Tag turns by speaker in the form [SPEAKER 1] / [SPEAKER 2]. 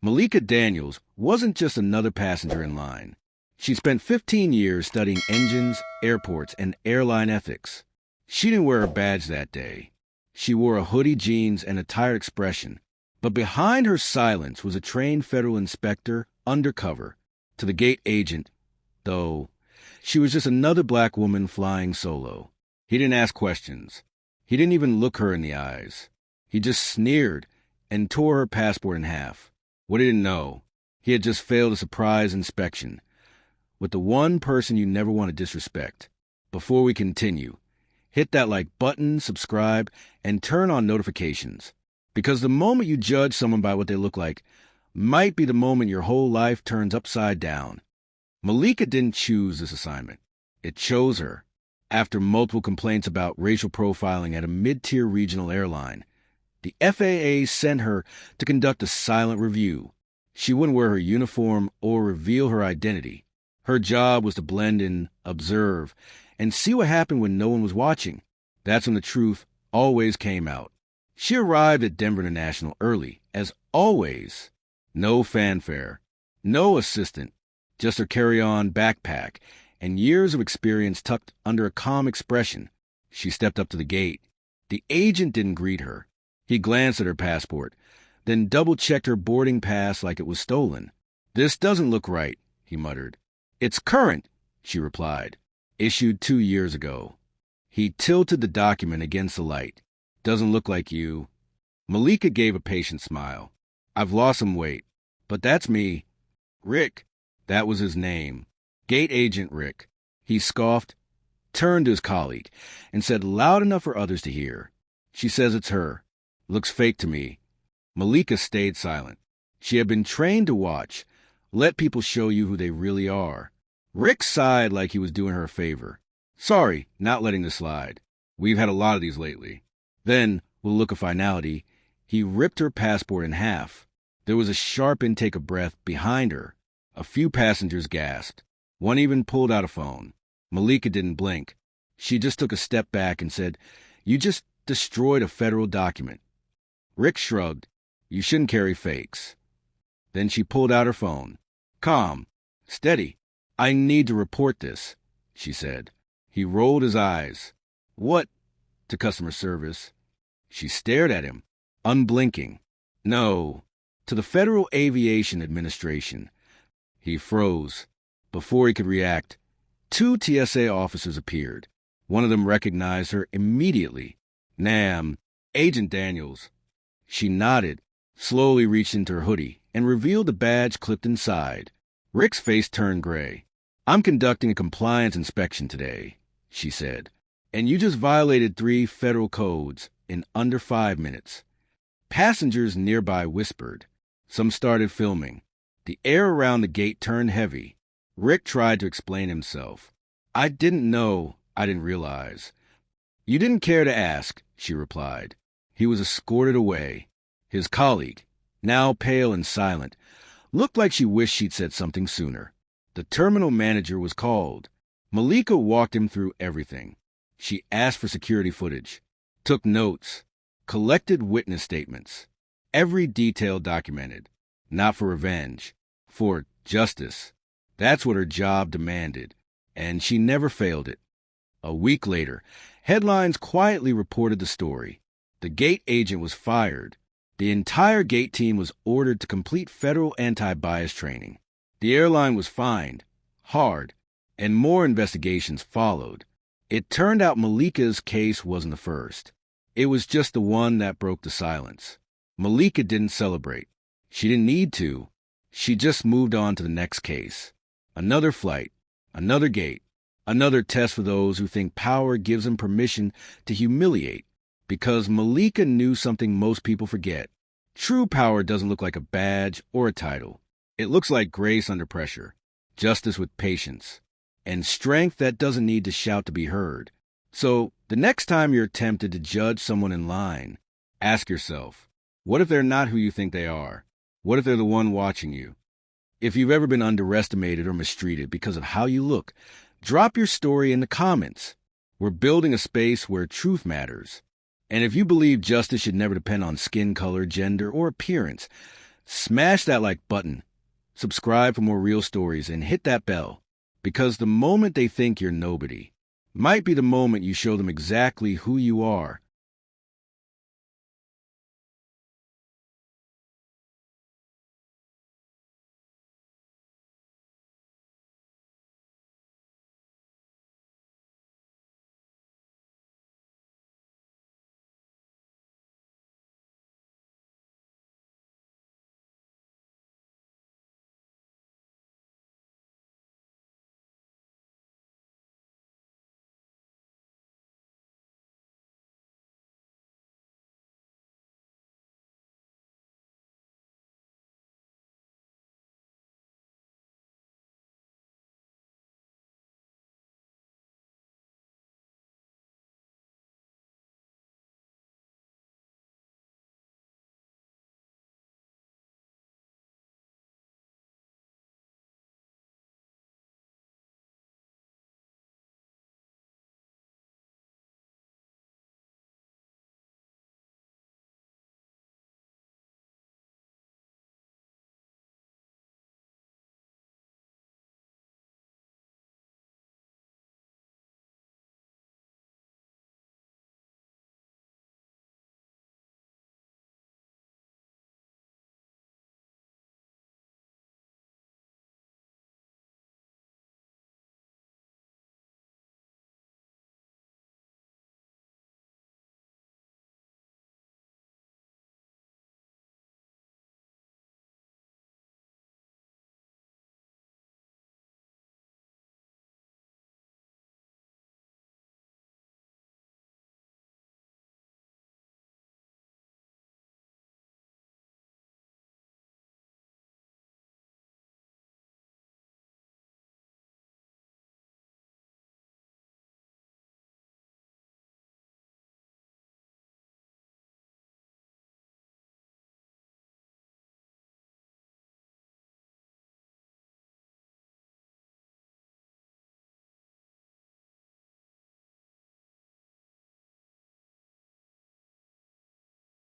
[SPEAKER 1] Malika Daniels wasn't just another passenger in line. She spent 15 years studying engines, airports, and airline ethics. She didn't wear her badge that day. She wore a hoodie, jeans, and a tired expression. But behind her silence was a trained federal inspector, undercover. To the gate agent, though, she was just another black woman flying solo. He didn't ask questions. He didn't even look her in the eyes. He just sneered and tore her passport in half. What he didn't know, he had just failed a surprise inspection with the one person you never want to disrespect. Before we continue, hit that like button, subscribe, and turn on notifications. Because the moment you judge someone by what they look like might be the moment your whole life turns upside down. Malika didn't choose this assignment. It chose her. After multiple complaints about racial profiling at a mid-tier regional airline, the FAA sent her to conduct a silent review. She wouldn't wear her uniform or reveal her identity. Her job was to blend in, observe, and see what happened when no one was watching. That's when the truth always came out. She arrived at Denver International early, as always. No fanfare, no assistant, just her carry-on backpack and years of experience tucked under a calm expression. She stepped up to the gate. The agent didn't greet her. He glanced at her passport, then double-checked her boarding pass like it was stolen. "This doesn't look right," he muttered. "It's current," she replied. "Issued 2 years ago." He tilted the document against the light. "Doesn't look like you." Malika gave a patient smile. "I've lost some weight, but that's me." "Rick." That was his name. Gate Agent Rick. He scoffed, turned to his colleague, and said loud enough for others to hear, "She says it's her. Looks fake to me." Malika stayed silent. She had been trained to watch. Let people show you who they really are. Rick sighed like he was doing her a favor. "Sorry, not letting this slide. We've had a lot of these lately." Then, with a look of finality, he ripped her passport in half. There was a sharp intake of breath behind her. A few passengers gasped. One even pulled out a phone. Malika didn't blink. She just took a step back and said, "You just destroyed a federal document." Rick shrugged. "You shouldn't carry fakes." Then she pulled out her phone. "Calm. Steady. I need to report this," she said. He rolled his eyes. "What?" to customer service. She stared at him, unblinking. "No, to the Federal Aviation Administration." He froze. Before he could react, 2 TSA officers appeared. One of them recognized her immediately. "Nam, Agent Daniels." She nodded, slowly reached into her hoodie, and revealed the badge clipped inside. Rick's face turned gray. "I'm conducting a compliance inspection today," she said. "And you just violated 3 federal codes in under 5 minutes." Passengers nearby whispered. Some started filming. The air around the gate turned heavy. Rick tried to explain himself. "I didn't know. I didn't realize." "You didn't care to ask," she replied. He was escorted away. His colleague, now pale and silent, looked like she wished she'd said something sooner. The terminal manager was called. Malika walked him through everything. She asked for security footage, took notes, collected witness statements. Every detail documented. Not for revenge, for justice. That's what her job demanded, and she never failed it. A week later, headlines quietly reported the story. The gate agent was fired. The entire gate team was ordered to complete federal anti-bias training. The airline was fined, hard, and more investigations followed. It turned out Malika's case wasn't the first. It was just the one that broke the silence. Malika didn't celebrate. She didn't need to. She just moved on to the next case. Another flight, another gate, another test for those who think power gives them permission to humiliate. Because Malika knew something most people forget. True power doesn't look like a badge or a title. It looks like grace under pressure, justice with patience, and strength that doesn't need to shout to be heard. So, the next time you're tempted to judge someone in line, ask yourself, what if they're not who you think they are? What if they're the one watching you? If you've ever been underestimated or mistreated because of how you look, drop your story in the comments. We're building a space where truth matters. And if you believe justice should never depend on skin color, gender, or appearance, Smash that like button, subscribe for more real stories, and hit that bell, because the moment they think you're nobody might be the moment you show them exactly who you are